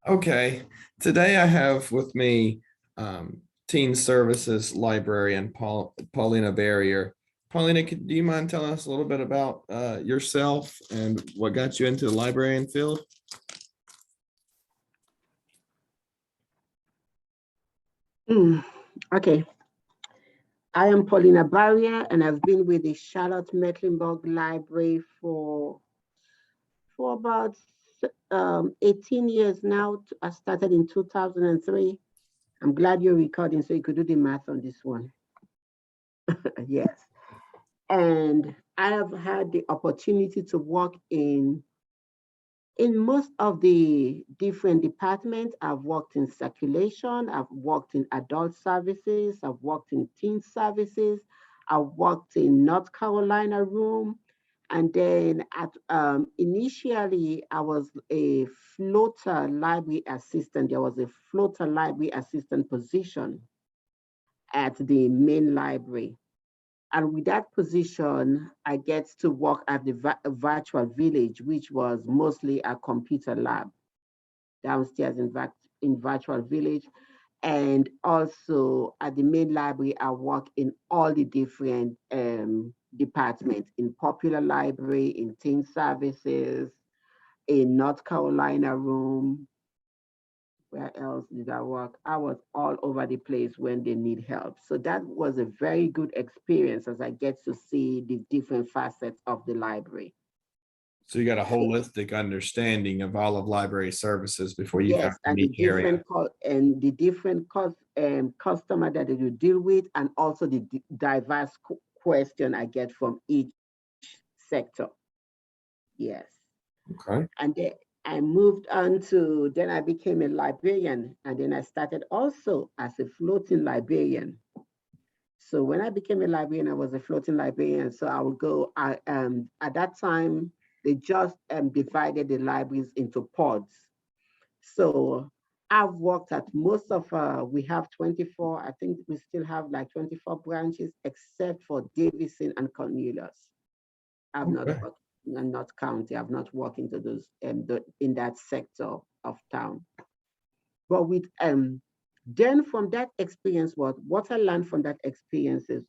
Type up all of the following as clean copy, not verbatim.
Okay, today I have with me Teen Services Librarian Paulina Barrier. Paulina, do you mind telling us a little bit about yourself and what got you into the librarian field? Okay. I am Paulina Barrier, and I've been with the Charlotte-Mecklenburg Library for about 18 years now. I started in 2003. I'm glad you're recording so you could do the math on this one. Yes. And I have had the opportunity to work in most of the different departments. I've worked in circulation, I've worked in adult services, I've worked in teen services, I've worked in North Carolina room. And then initially I was a floater library assistant. There was a floater library assistant position at the main library. And with that position, I get to work at the virtual village, which was mostly a computer lab downstairs in virtual village. And also at the main library, I work in all the different departments, in popular library, in teen services, in North Carolina room. Where else did I work? I was all over the place when they need help. So that was a very good experience as I get to see the different facets of the library. So you got a holistic understanding of all of library services before you yes, and the different customer that you deal with, and also the diverse question I get from each sector. Yes. Okay. And then I moved on to, then I became a librarian, and then I started also as a floating librarian. So when I became a librarian, I was a floating librarian. So I would go, at that time, they just divided the libraries into pods. So I've worked at most of, we have 24, I think we still have like 24 branches, except for Davidson and Cornelius. I've not worked. And not county. I've not worked into those in that sector of town. But with then from that experience, what I learned from that experience is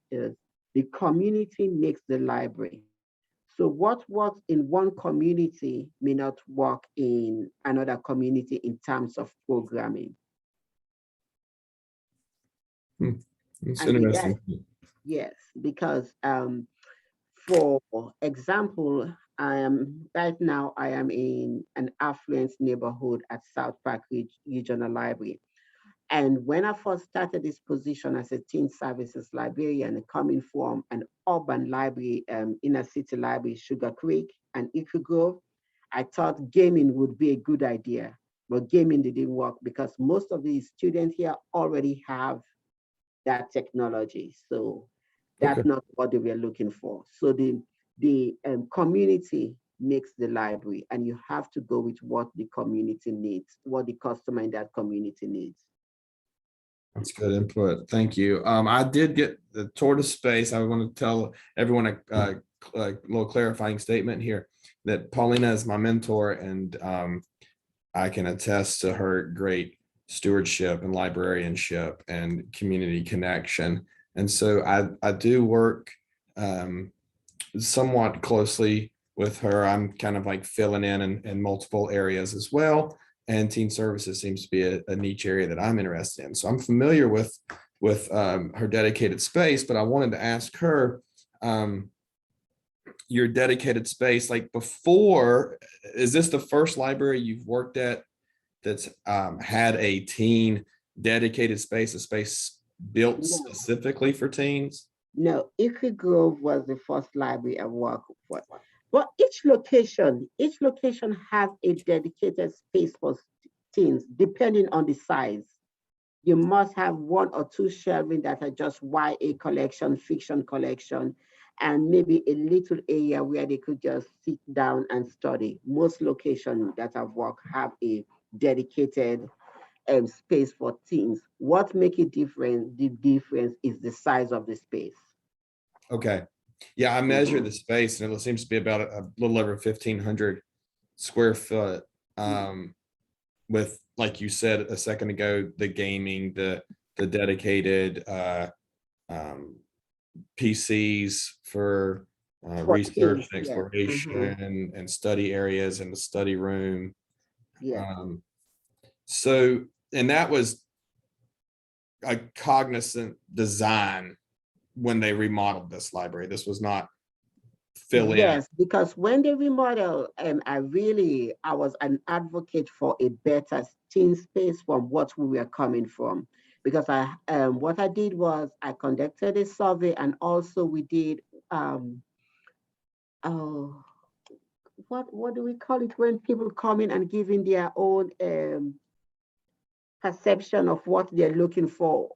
the community makes the library. So what works in one community may not work in another community in terms of programming. It's interesting. Yes, because for example, right now I am in an affluent neighborhood at South Park Regional Library. And when I first started this position as a teen services librarian, coming from an urban library, inner city library, Sugar Creek and Eagle Grove, I thought gaming would be a good idea, but gaming didn't work because most of the students here already have that technology. So that's not what they were looking for. So the community makes the library, and you have to go with what the community needs, what the customer in that community needs. That's good input. Thank you. I did get the tour to space. I want to tell everyone a little clarifying statement here that Paulina is my mentor, and I can attest to her great stewardship and librarianship and community connection. And so I do work somewhat closely with her. I'm kind of like filling in multiple areas as well. And teen services seems to be a niche area that I'm interested in. So I'm familiar with her dedicated space, but I wanted to ask her, your dedicated space, like before, is this the first library you've worked at that's had a teen dedicated space, a space built specifically for teens? No, Eagle Grove was the first library I worked for. But each location has a dedicated space for teens, depending on the size. You must have one or two shelving that are just YA collection, fiction collection, and maybe a little area where they could just sit down and study. Most locations that I've worked have a dedicated space for teens. What makes it different? The difference is the size of the space. Okay. Yeah, I measured Mhm. the space and it seems to be about a little over 1,500 square foot. With, like you said a second ago, the gaming, the dedicated um, PCs for For research teams, and yes. Hmm. exploration and study areas in the study room. Yes. Um, so, and that was a cognizant design when they remodeled this library. This was not fill in. Yes, because when they remodel, I was an advocate for a better teen space from what we were coming from. Because what I did was I conducted a survey, and also we did, um, oh, what do we call it when people come in and giving their own perception of what they're looking for.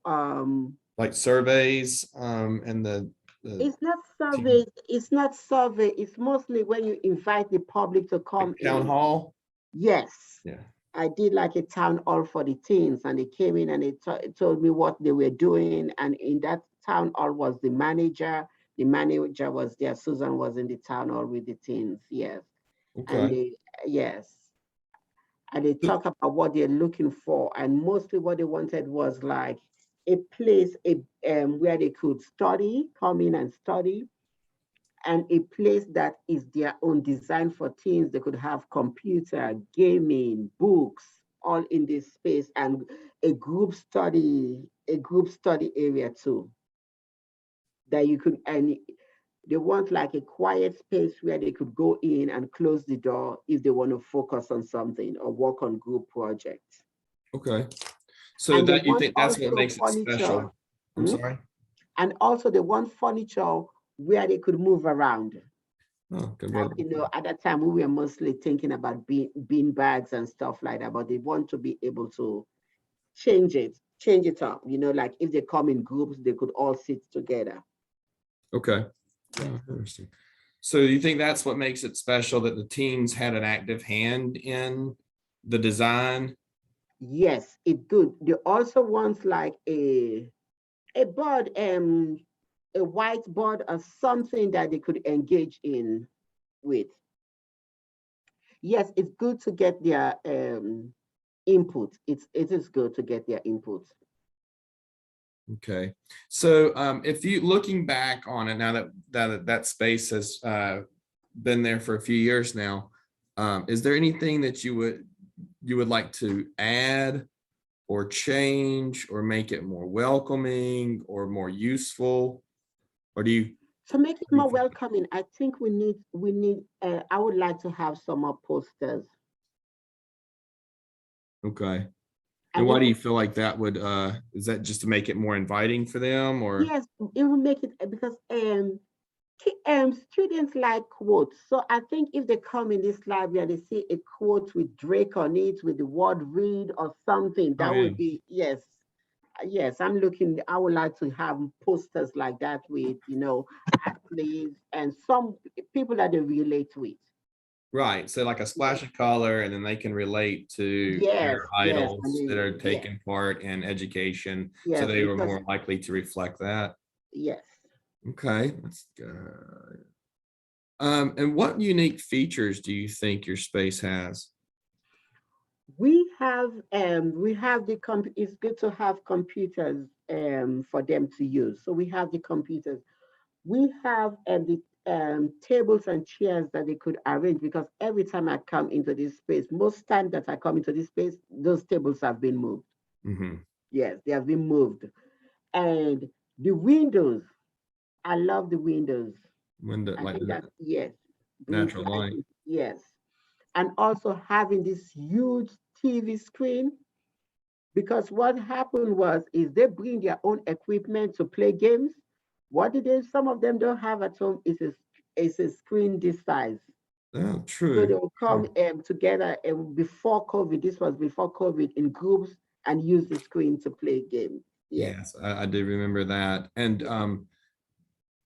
Like surveys and the It's not survey. It's not survey. It's mostly when you invite the public to like come town in. hall. Yes, Yeah. I did like a town hall for the teens, and they came in and they told me what they were doing. And in that town hall was the manager. The manager was there. Susan was in the town hall with the teens. Yes, and Okay. they yes, and they talk about what they're looking for, and mostly what they wanted was like a place, where they could study, come in and study, and a place that is their own design for teens. They could have computer, gaming, books, all in this space, and a group study area too. That you could, and they want like a quiet space where they could go in and close the door if they want to focus on something or work on group projects. Okay. So And they that you want think that's what also makes it furniture. special? I'm Hmm? sorry. And also they want furniture where they could move around. Oh, Like, convertible. at that time we were mostly thinking about bean bags and stuff like that, but they want to be able to change it up. Like if they come in groups, they could all sit together. Okay. Yes. Oh, interesting. So you think that's what makes it special, that the teams had an active hand in the design? Yes, it good. They also want like a board, a whiteboard or something that they could engage in with. Yes, it's good to get their input. It is good to get their input. Okay. So if you looking back on it now that space has been there for a few years now, is there anything that you would like to add or change or make it more welcoming or more useful? Or do you, To make it what do you more think? welcoming, I think we need. I would like to have some more posters. Okay. I And why do think you feel like that would is that just to make it more inviting for them or yes, it will make it because students like quotes. So I think if they come in this library and they see a quote with Drake on it with the word read or something, oh that yeah. would be yes. Yes, I'm looking. I would like to have posters like that with, athletes and some people that they relate with. Right. So like a splash of color and then they can relate to Yes, their yes, and idols that are yes, taking part in education. So yes, they were because more likely to reflect that. yes, Okay, that's good. And what unique features do you think your space has? we have it's good to have computers for them to use. So we have the computers. We have the tables and chairs that they could arrange because every time I come into this space, most time that I come into this space, those tables have been moved. Hmm. Yes, they have been moved. And the windows, I love the windows. Window I like think that yes, brings natural light. light. Yes. And also having this huge TV screen because what happened was is they bring their own equipment to play games. What did they some of them don't have at home is a screen this size. Oh, So they true. will come together before COVID. This was before COVID in groups and use the screen to play games. Yes. Yes, I do remember that. And Yes.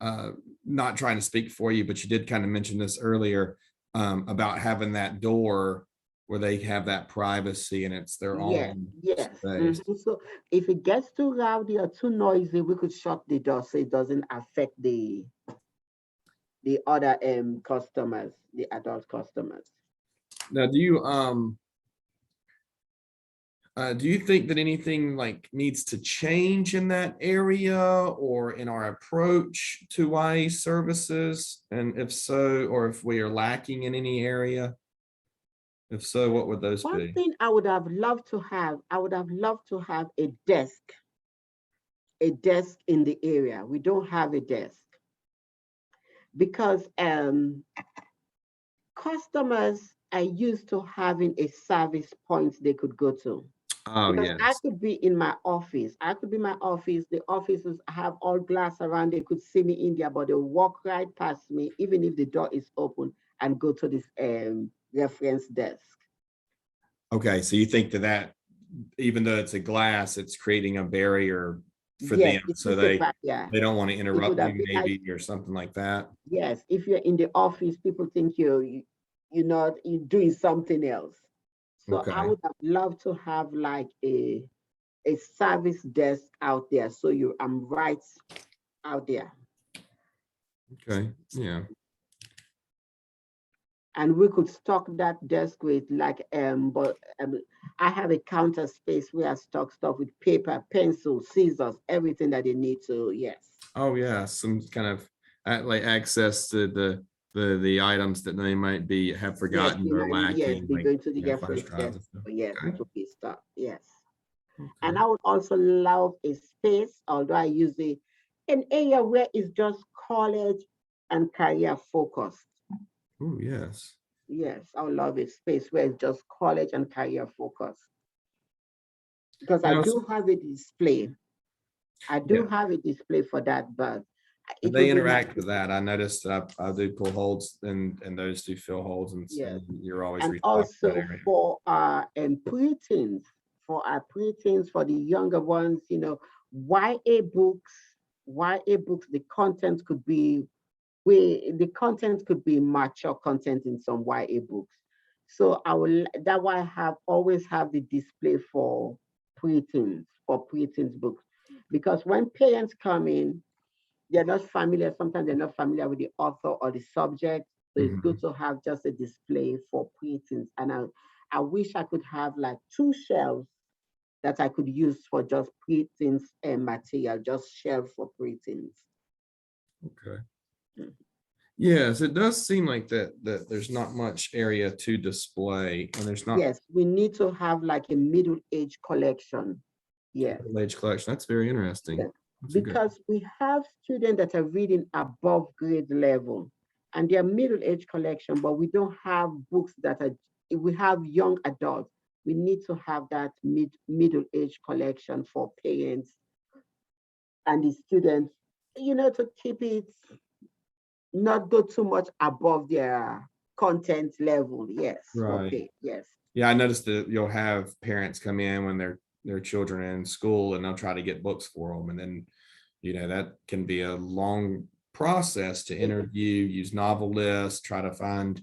uh, not trying to speak for you, but you did kind of mention this earlier about having that door where they have that privacy and it's their Yes, own yes. space. So if it gets too rowdy or too noisy, we could shut the door so it doesn't affect the other customers, the adult customers. Now, do you think that anything like needs to change in that area or in our approach to YA services? And if so, or if we are lacking in any area? If so, what would those One be? thing I would have loved to have, I would have loved to have a desk in the area. We don't have a desk because customers are used to having a service point they could go to. Oh, Because I yes. could be in my office. I could be in my office. The offices have all glass around. They could see me in there, but they'll walk right past me, even if the door is open, and go to this reference desk. Okay, so you think that even though it's a glass, it's creating a barrier for Yes, them, it so is a barrier. they don't want to It would interrupt have you been like, maybe or something like that. yes, if you're in the office, people think you're doing something else. So I Okay, would have loved to have like a service desk out there. So I'm right out there. okay, yeah. And we could stock that desk with like but I have a counter space where I stock stuff with paper, pencil, scissors, everything that they need to. Yes, Oh, yeah, some kind of like access to the items that they might have yes, forgotten we or might, yes, lacking, be like, going to the flash reference drives desk. and stuff. But yes, Okay, it will be stocked. Yes, and okay. I would also love a space, although I use an area where it's just college and career focused. Oh, yes. Yes, I would love a space where it's just college and career focused because I Now, do have a display. I do yeah, have a display for that, but it they would be nice. interact with that. I noticed that I do pull holds and those do fill holes Yes, and you're always and restocking that also area. for our preteens, for the younger ones, YA books, YA books, the content could be mature content in some YA books. So that why I have always have the display for preteens books, because when parents come in, they're not familiar. Sometimes they're not familiar with the author or the subject. So it's good Mhm. to have just a display for preteens. And I wish I could have like 2 shelves that I could use for just preteens and material, just shelf for preteens. Okay. Mm. Yes, it does seem like that there's not much area to display and there's not Yes, we need to have like a middle age collection. Yes. age collection. That's very interesting. Yes. That's a good. Because we have students that are reading above grade level and they're middle age collection, but we don't have books that are, if we have young adults, we need to have that middle age collection for parents and the students, to keep it, not go too much above their content level. Yes, Right. okay, yes. Yeah, I noticed that you'll have parents come in when their children are in school and they'll try to get books for them. And then, that can be a long process to interview, use novel lists, try to find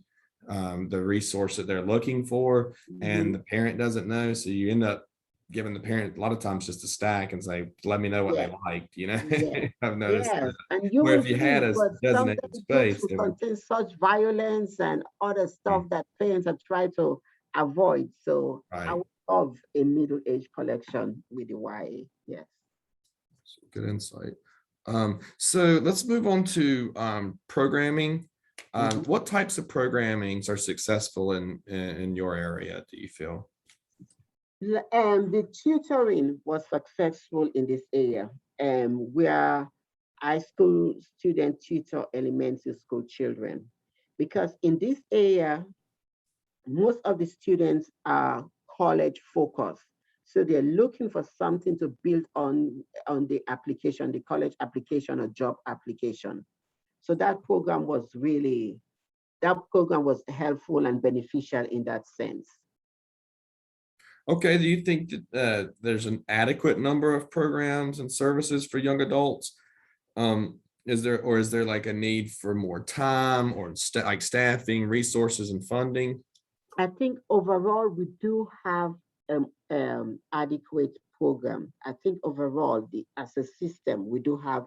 the resource that they're looking for. And Mhm. the parent doesn't know. So you end up giving the parent a lot of times just a stack and say, let me know what they Yes, liked, yes, I've noticed that. yes. And you Where will if you had see, a but designated sometimes books space, will they would. contain such violence and other stuff that parents are trying to avoid. So I Right. would love a middle age collection with the YA. Yes. Good insight. So let's move on to programming. Mhm. What types of programmings are successful in your area, do you feel? The tutoring was successful in this area, where high school student tutor elementary school children, because in this area, most of the students are college focused. So they're looking for something to build on the application, the college application or job application. So that program was helpful and beneficial in that sense. Okay, do you think that there's an adequate number of programs and services for young adults? Is there like a need for more time or like staffing, resources, and funding? I think overall we do have adequate program. I think overall, as a system, we do have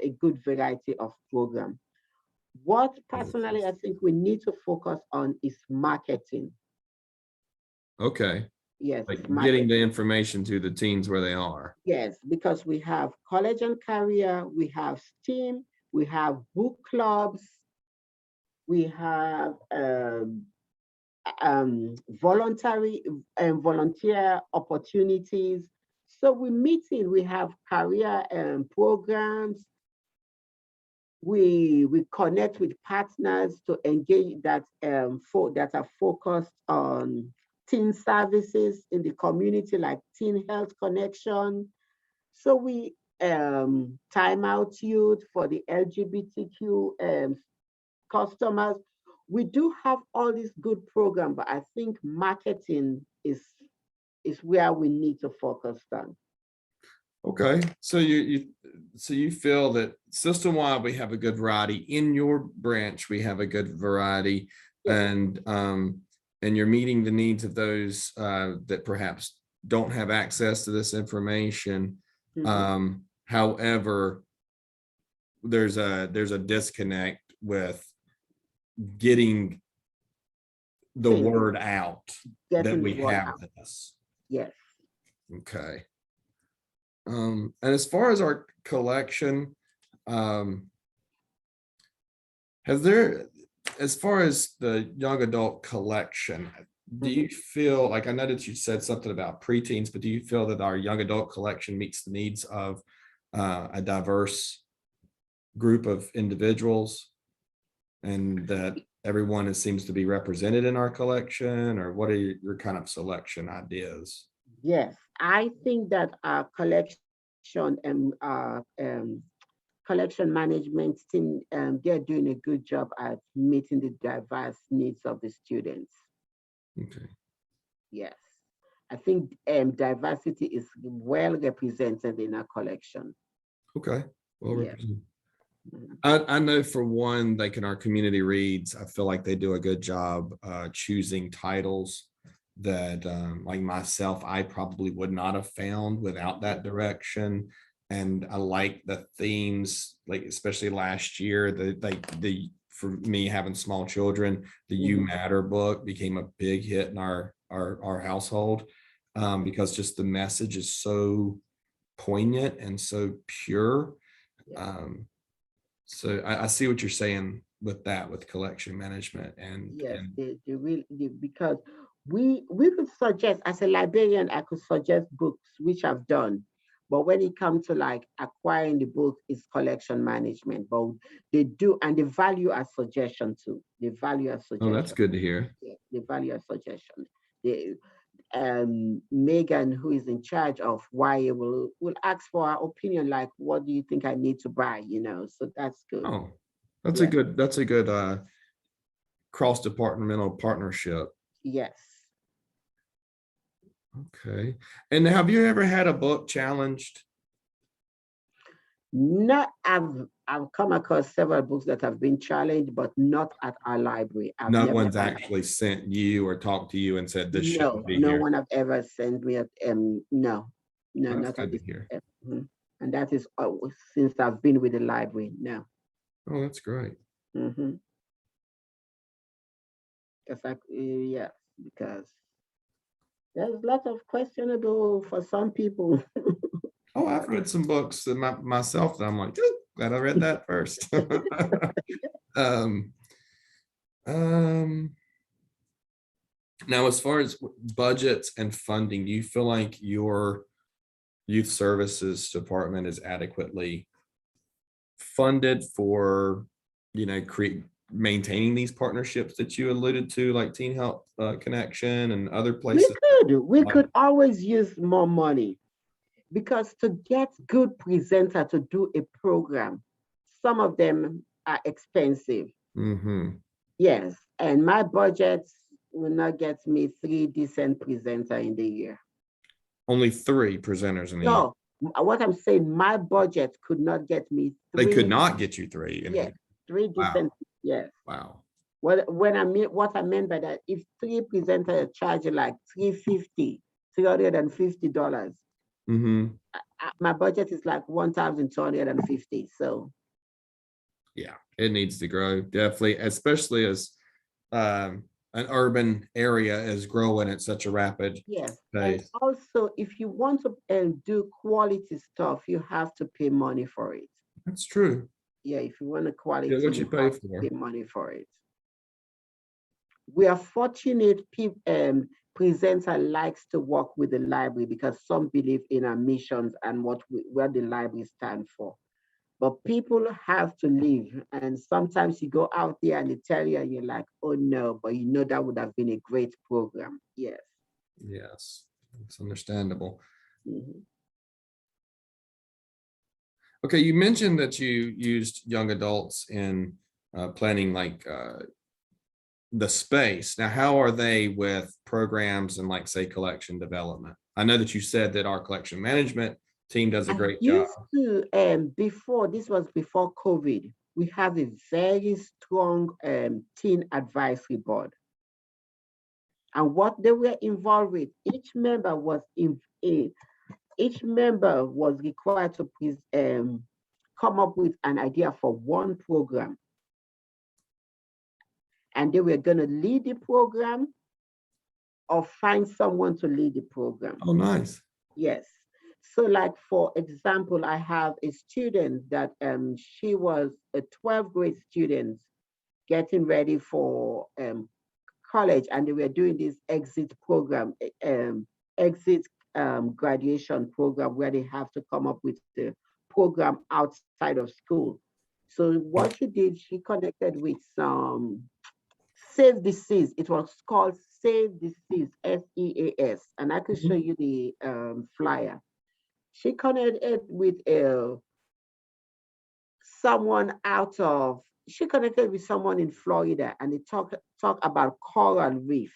a good variety of program. What personally I think we need to focus on is marketing. Okay. Yes, Like getting marketing. the information to the teens where they are. Yes, because we have college and career, we have STEAM, we have book clubs, we have voluntary and volunteer opportunities. So we meeting, we have career programs. We connect with partners to engage that that are focused on teen services in the community, like Teen Health Connection. So we time out youth for the LGBTQ customers. We do have all these good programs, but I think marketing is where we need to focus on. Okay, so you feel that system-wide we have a good variety. In your branch, we have a good variety, Yes. and you're meeting the needs of those that perhaps don't have access to this information. However, there's a disconnect with getting the word out that we have this. Yes. Okay. And as far as our collection, as far as the young adult collection, do you feel like, I know that you said something about preteens, but do you feel that our young adult collection meets the needs of a diverse group of individuals, and that everyone seems to be represented in our collection? Or what are your kind of selection ideas? Yes, I think that our collection and collection management team, they're doing a good job at meeting the diverse needs of the students. Okay. Yes, I think diversity is well represented in our collection. Okay, well Yeah. represented. I know for one, like in our community reads, I feel like they do a good job choosing titles that like myself, I probably would not have found without that direction. And I like the themes, like especially last year, the for me having small children, the You Matter book became a big hit in our household, because just the message is so poignant and so pure. So I see what you're saying with that, with collection management. And yes, they really because we could suggest, as a librarian, I could suggest books, which I've done. But when it comes to like acquiring the book, is collection management. But they do, and they value our suggestion too. They value our suggestion. Oh, that's good to hear. Yeah, they value our suggestion. They, Megan, who is in charge of YA, will ask for our opinion, like, what do you think I need to buy? So that's good. Oh, that's a good cross-departmental partnership. Yes. Okay. And have you ever had a book challenged? Not, I've come across several books that have been challenged, but not at our library. No one's actually sent you or talked to you and said this shouldn't be no here. one have ever sent me no, That's not good at to this. hear. And that is since I've been with the library. No. Oh, that's great. Because because there's a lot of questionable for some people. Oh, I've read some books that myself that I'm like, "Ooh, glad I read that first." Now, as far as budgets and funding, do you feel like your youth services department is adequately funded for, maintaining these partnerships that you alluded to, like Teen Health Connection and other places? We could always use more money, because to get good presenter to do a program, some of them are expensive. Yes, and my budget will not get me 3 decent presenter in the year. Only 3 presenters in a year. No, what I'm saying, my budget could not get me 3. They could not get you 3 in a year. 3 decent. Wow. Yes. Wow. What I meant by that, if 3 presenters charge like $350, my budget is like $1,250. So Yeah, it needs to grow, definitely, especially as an urban area is growing at such a rapid Yes, and pace. also if you want to do quality stuff, you have to pay money for it. That's true. Yeah, if you want a Yeah, quality, what you you pay have to pay for. money for it. We are fortunate people, presenter likes to work with the library because some believe in our missions and what the library stands for. But people have to live, and sometimes you go out there and they tell you, and you're like, "Oh no!" But you know that would have been a great program. Yes. Yes, it's understandable. Mhm. Okay, you mentioned that you used young adults in planning like the space. Now, how are they with programs and like say collection development? I know that you said that our collection management team does a I great job. used to, before, this was before COVID, we have a very strong teen advisory board. And what they were involved with, each member was required to come up with an idea for one program. And they were going to lead the program or find someone to lead the program. Oh, nice. Yes. So, like for example, I have a student that she was a 12th grade student getting ready for college, and they were doing this exit graduation program where they have to come up with the program outside of school. So what she did, she connected with some Save the Seas. It was called Save the Seas, SEAS, and I could show Mhm. you the flyer. She connected with someone out of she connected with someone in Florida, and they talk about coral reef,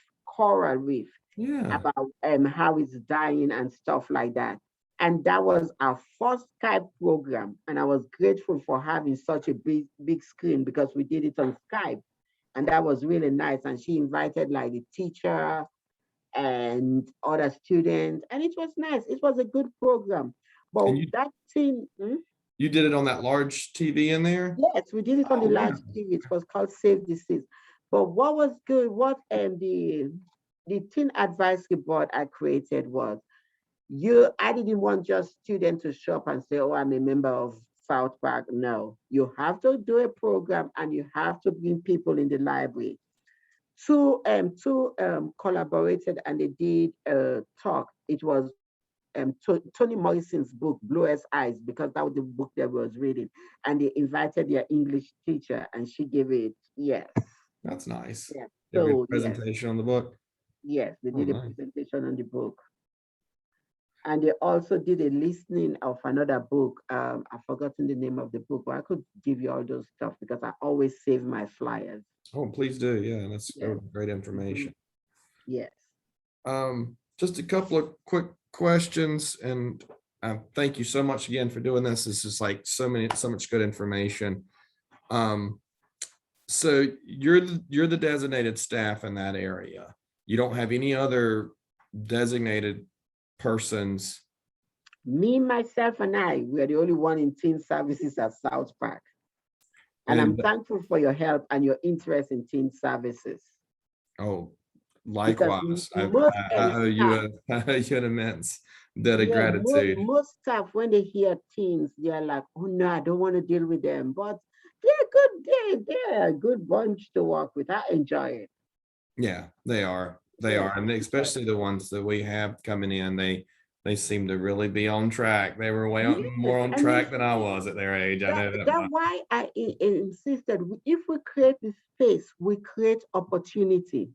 Yeah, about how it's dying and stuff like that. And that was our first Skype program, and I was grateful for having such a big screen because we did it on Skype, and that was really nice. And she invited like the teacher and other students, and it was nice. It was a good program. But and that thing, you did it on that large TV in there. yes, we did it on the Oh, large wow. TV. It was called Save the Seas. But what was good, what the teen advisory board I created was I didn't want just students to show up and say, "Oh, I'm a member of South Park." No, you have to do a program and you have to bring people in the library. Two collaborated and they did a talk. It was Toni Morrison's book, Bluest Eyes, because that was the book that was reading. And they invited their English teacher and she gave it, yes. That's nice. Yes. Give a good So, yes, presentation on the book. yes, they Oh, did a nice. presentation on the book. And they also did a listening of another book. I've forgotten the name of the book, but I could give you all those stuff because I always save my flyers. Oh, please do. Yeah, that Yes. would be great Mhm. information. Yes. Just a couple of quick questions, and thank you so much again for doing this. This is like so much good information. Um, so you're the designated staff in that area. You don't have any other designated persons. Me, myself, and I, we're the only one in teen services at South Park. And I'm And thankful for your help and your interest in teen services. oh, Because likewise, most I owe you staff, I owe you an immense debt of yeah, gratitude. most staff, when they hear teens, they're like, "Oh no, I don't want to deal with them." But they're good, they're a good bunch to work with. I enjoy it. Yeah, they are. They Yes, are, I and enjoy especially the ones that we have coming in, they seem to really be on track. They were it. more Yes, on and you track than I was at their age. I know that that much. why insisted, if we create the space, we create opportunity.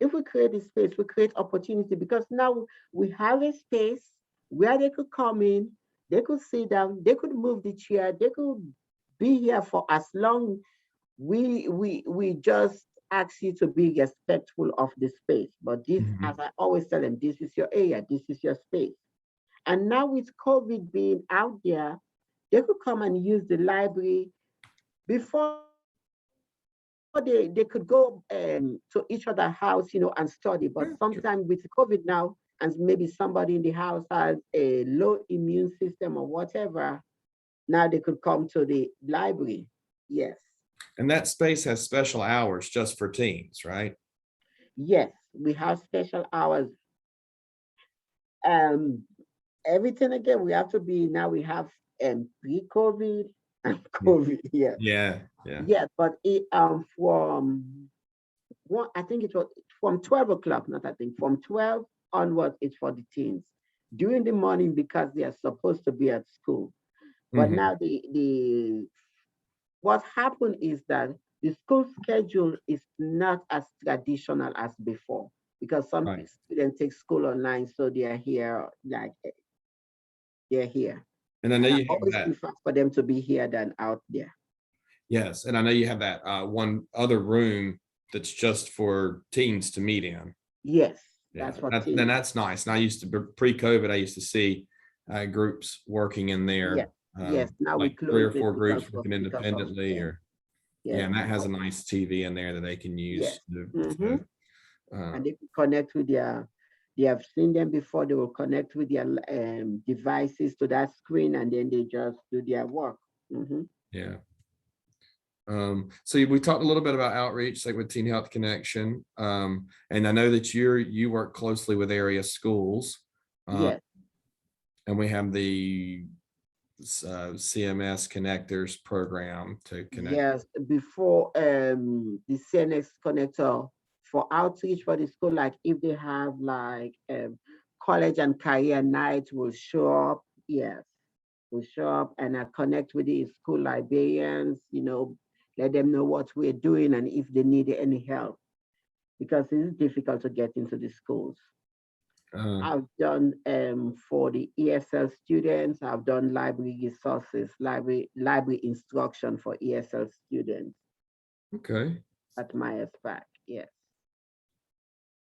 If we create the space, we create opportunity because now we have a space where they could come in, they could sit down, they could move the chair, they could be here for as long. We just ask you to be respectful of the space. But this, as Mhm. I always tell them, this is your area, this is your space. And now with COVID being out there, they could come and use the library before they could go to each other house, and study. But Yeah, sure. sometimes with COVID now, and maybe somebody in the house has a low immune system or whatever, now they could come to the library. Yes, And that space has special hours just for teens, right? yes, we have special hours. Um, everything again, we have to be now. We have pre-COVID and Yeah. COVID. Yes, Yeah. Yeah. yes, but it from one, I think it was from 12 o'clock. Not I think from 12 onwards, it's for the teens during the morning because they are supposed to be at school. But Mhm. now the what happened is that the school schedule is not as traditional as before because some Right. students take school online, so they are here, like they're here. And I know And I you have always that. prefer for them to be here than out there. Yes. And I know you have that one other room that's just for teens to meet in. Yes, Yeah. that's what Then team. that's nice. And I used to, pre-COVID, I used to see groups working in Yes, there, yes. Now we like three or close it four groups working because of independently, or yeah, yes. and that has a nice TV in there that they can Yes. use Mm-hmm. uh, And they can connect with they have seen them before, they will connect with their devices to that screen and then they just do their work. Mm-hmm. yeah. So we talked a little bit about outreach, like with Teen Health Connection. And I know that you work closely with area schools. Uh, Yes, and we have the CMS connectors program to connect. yes. Before the CNX connector for outreach for the school, like if they have like college and career night will show up. Yes, will show up and I connect with the school librarians, let them know what we're doing and if they need any help because it is difficult to get into the schools. Uh, I've done for the ESL students, I've done library resources, library instruction for ESL students okay, at my SPAC. Yes.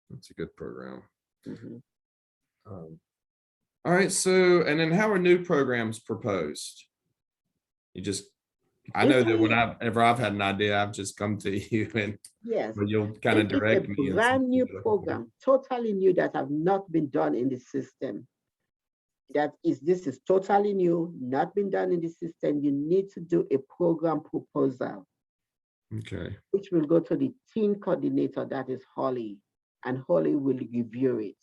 that's a good program. Mhm. Um, all right, so and then how are new programs proposed? You just, I know that Basically, whenever I've had an idea, I've just come to you and yes. but you'll kind of It's a direct me and see brand what new you're looking for. program, totally new that have not been done in the system. This is totally new, not been done in the system. You need to do a program proposal, Okay. which will go to the team coordinator, that is Holly, and Holly will review it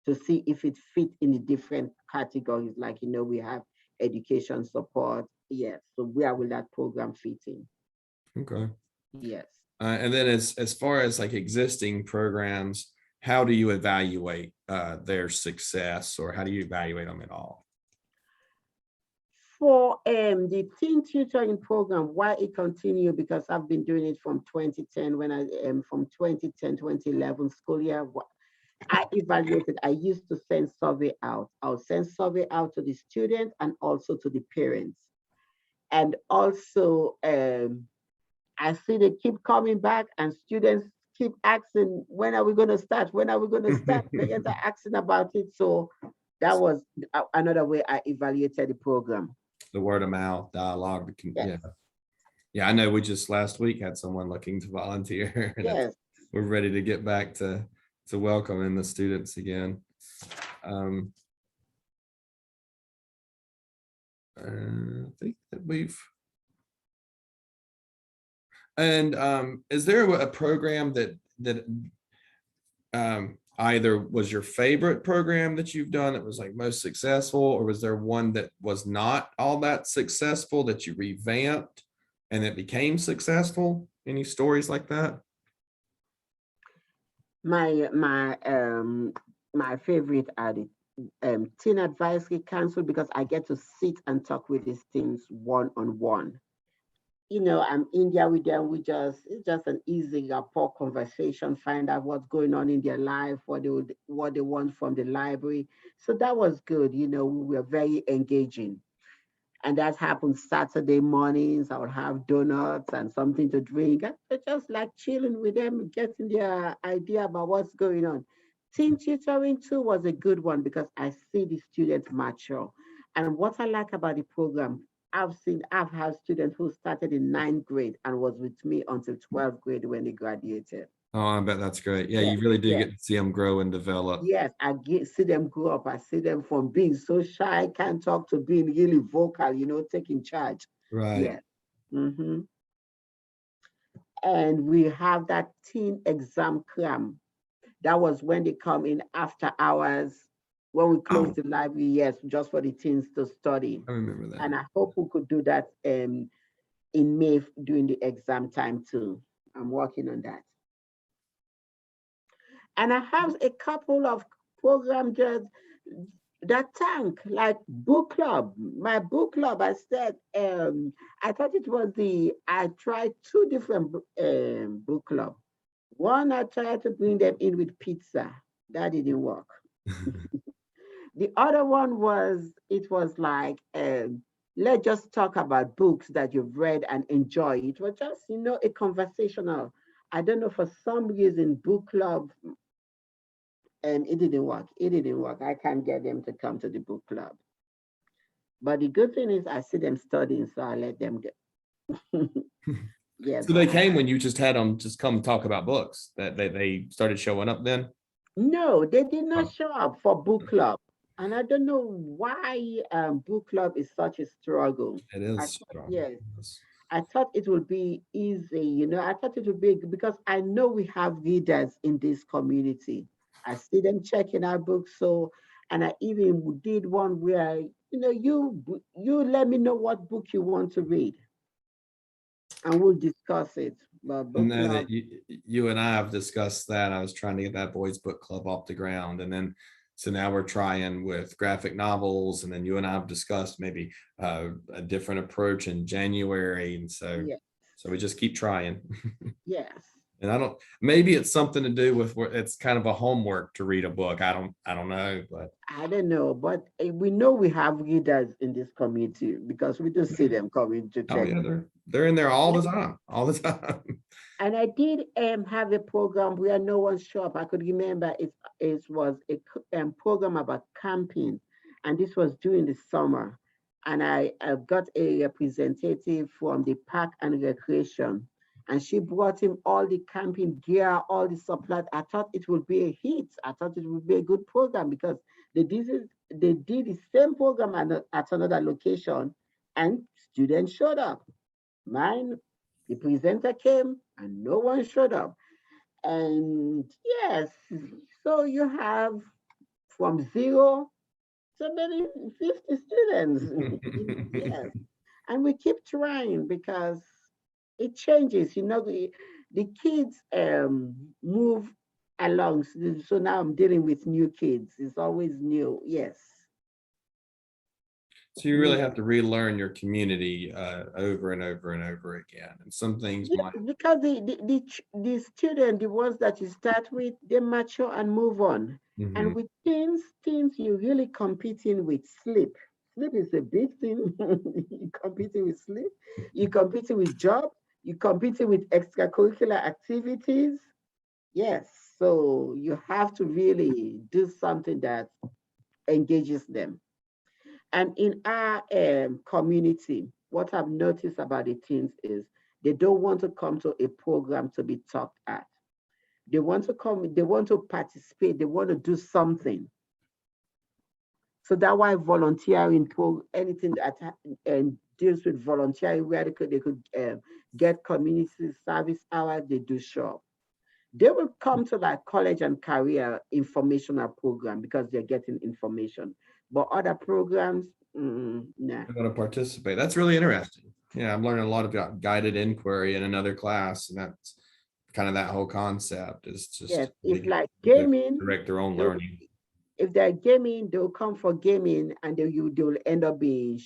to see if it fits in the different categories. Like, we have education support. Yes. So where will that program fit in? Okay. Yes. And then as far as like existing programs, how do you evaluate their success, or how do you evaluate them at all? For the teen tutoring program, why it continued, because I've been doing it from 2010 when I am from 2010, 2011 school year. I evaluated, I used to send survey out. I'll send survey out to the students and also to the parents. And also, I see they keep coming back and students keep asking, when are we going to start? When are we going to start? Parents are asking about it. So that was another way I evaluated the program. The word of mouth dialogue. Yes. Yeah. Yeah. I know we just last week had someone looking to volunteer and Yes. we're ready to get back to welcoming the students again. I think that and is there a program that either was your favorite program that you've done that was like most successful, or was there one that was not all that successful that you revamped and it became successful? Any stories like that? My favorite are the teen advisory council because I get to sit and talk with these teens one-on-one. I'm in there with them. It's just an easy rapport conversation, find out what's going on in their life, what they want from the library. So that was good. We were very engaging. And that happens Saturday mornings. I would have donuts and something to drink. I just like chilling with them, getting their idea about what's going on. Teen tutoring too was a good one because I see the students mature. And what I like about the program, I've had students who started in ninth grade and was with me until 12th grade when they graduated. Oh, I bet that's great. Yeah, Yes, you really do yes. get to see them grow and develop. Yes, see them grow up. I see them from being so shy, can't talk, to being really vocal, taking charge. Right. Yes. Mhm. And we have that teen exam cram. That was when they come in after hours, when we close Oh, the library, yes, just for the teens to study. I remember that. And I hope we could do that in May during the exam time too. I'm working on that. And I have a couple of programs that tank, like book club. My book club, I said, I thought it was I tried two different book club. One, I tried to bring them in with pizza. That didn't work. The other one was, it was like, let's just talk about books that you've read and enjoy. It was just, a conversational. I don't know, for some reason, book club, it didn't work. It didn't work. I can't get them to come to the book club. But the good thing is I see them studying, so I let them go. Yes, So they came when you just had them just come talk about books, that they started showing up then? no, they did not Oh, show up for book club. And I don't know why book club is such a struggle. it I is thought, strong. yes, I thought it would be easy, I thought it would be, because I know we have readers in this community. I see them checking our books. So, and I even did one where, you let me know what book you want to read and we'll discuss it. But I book know club, that you and I have discussed that. I was trying to get that boys book club off the ground, and then so now we're trying with graphic novels, and then you and I have discussed maybe a different approach in January, and yes, so we just keep trying. yes. And I don't, maybe it's something to do with where it's kind of a homework to read a book. I don't know, but I don't know, but we know we have readers in this community because we just see them coming to oh check. yeah, they're in there all Yeah. the time, all the time. And I did have a program where no one showed up. I could remember it was a program about camping, and this was during the summer. And I got a representative from the park and recreation, and she brought him all the camping gear, all the supplies. I thought it would be a hit. I thought it would be a good program because they did the same program at another location, and students showed up. Mine, the presenter came and no one showed up. And yes, so you have from zero to maybe 50 students. Yes. And we keep trying because it changes. The kids move along. So now I'm dealing with new kids. It's always new. Yes. So you really New. have to relearn your community over and over and over again. And some things Yes, might. because the student, the ones that you start with, they mature and move on. Mhm. And with teens, you're really competing with sleep. Sleep is a big thing. You're competing with sleep. You're competing with job. You're competing with extracurricular activities. Yes. So you have to really do something that engages them. And in our community, what I've noticed about the teens is they don't want to come to a program to be talked at. They want to come, they want to participate, they want to do something. So that's why volunteering, anything that deals with volunteering, where they could get community service hours, they do show up. They will come to that college and career informational program because they're getting information. But other programs, nah. I'm going to participate. That's really interesting. Yeah, I'm learning a lot about guided inquiry in another class, and that's kind of that whole concept is just Yes, it's like to gaming. direct their own They'll, learning. if they're gaming, they'll come for gaming, and they'll end up being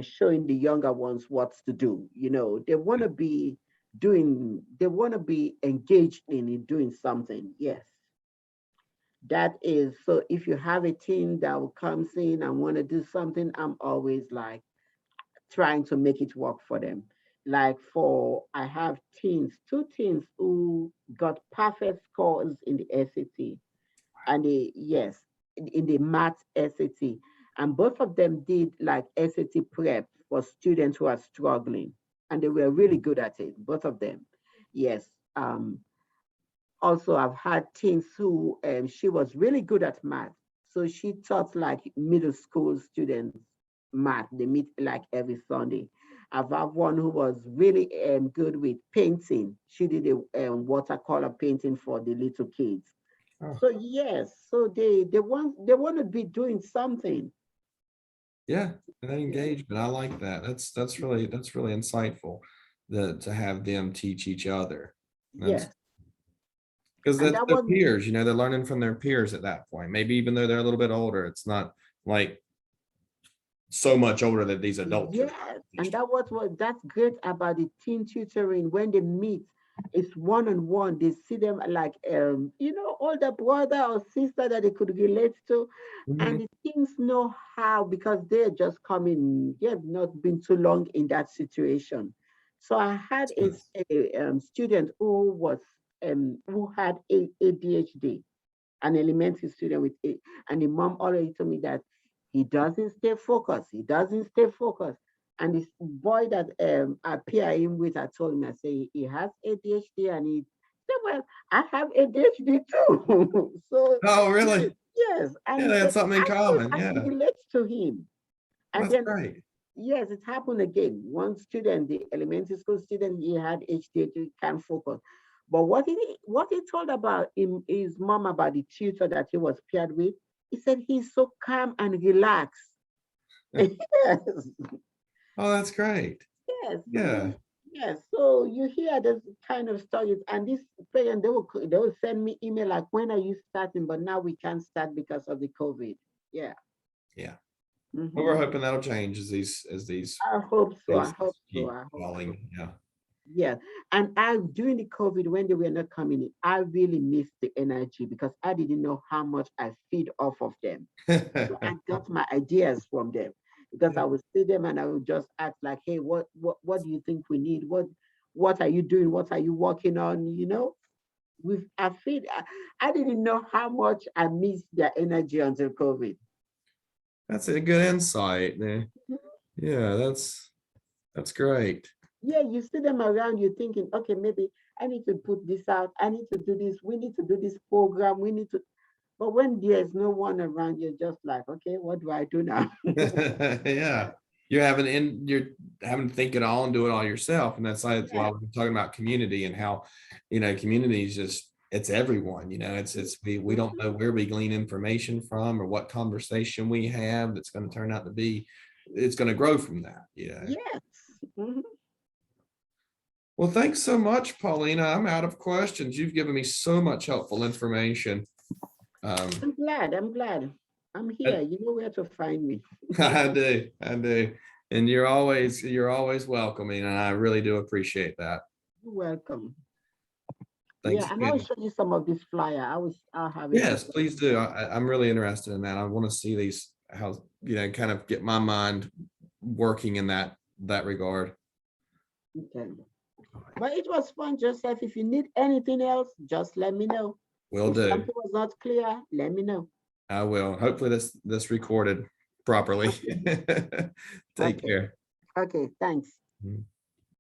showing the younger ones what to do. They want to be they want to be engaged in doing something. Yes, that is. So if you have a team that will come in and want to do something, I'm always like trying to make it work for them. Like I have two teens who got perfect scores in the SAT, and yes, in the math SAT, and both of them did like SAT prep for students who are struggling, and they were really good at it, both of them. Yes. Also, I've had teens who she was really good at math, so she taught like middle school students math. They meet like every Sunday, I've had one who was really good with painting. She did a watercolor painting for the little kids. Oh, So yes, so they want to be doing something. yeah, and that engagement, I like that. That's really insightful, to have them teach each other. That's Yes, because and that's that their was peers, they're learning from their peers at that point. Maybe even though they're a little bit older, it's not like so much older that these adults are trying yes, to and teach. that was what that's great about the teen tutoring. When they meet, it's one on one. They see them like older brother or sister that they could relate to, Mhm. and the teens know how because they're just coming. They have not been too long in that situation. So I had a student who had ADHD, an elementary student with it. And the mom already told me that he doesn't stay focused. He doesn't stay focused. And this boy that I pair him with, I told him, I say he has ADHD, and he said, well, I have ADHD too. So Oh, yes, really? yes. And Yeah, he they had said, something in common. I can Yeah, relate to him. And that's then great. yes, it happened again. One student, the elementary school student, he had ADHD, can't focus. But what he told about his mom about the tutor that he was paired with, he said he's so calm and relaxed. Yes, Oh, that's great. yes. Yeah. Yes. So you hear this kind of stories, and this parent they will send me email like, when are you starting? But now we can't start because of the COVID. Yeah. Yeah. Well, we're Hmm. hoping that'll change as these I hope so. I cases hope so. keep I hope so. falling. Yeah. Yeah. And I during the COVID when they were not coming in, I really missed the energy because I didn't know how much I feed off of them. So I got my ideas from them because I would see them and I would just ask like, hey, what do you think we need? What are you doing? What are you working on? With I didn't know how much I missed their energy until COVID. That's a good insight. Yeah, that's great. Yeah, you see them around, you're thinking, okay, maybe I need to put this out, I need to do this, we need to do this program, we need to, but when there's no one around, you're just like, okay, what do I do now? Yeah. You're having to think it all and do it all yourself. And that's like why Yeah, we're talking about community and how, community is just, it's everyone, we don't mhm, know where we glean information from or what conversation we have that's going to turn out to be, it's going to grow from that. yes. Mhm. Well, thanks so much, Paulina. I'm out of questions. You've given me so much helpful information. Um, I'm glad. I'm here. You know where to find me. I do. And you're always welcoming, and I really do appreciate that. You're welcome. Thanks Yeah, and I'll again. show you some of this flyer. I'll have it Yes, up. please do. I'm really interested in that. I want to see these, how, kind of get my mind working in that regard. Okay. But it was fun, Joseph. If you need anything else, just let me know. Will If do. something was not clear, let me know. I will. Hopefully this recorded properly. Okay. Take Okay. care. Okay. Thanks. Mhm.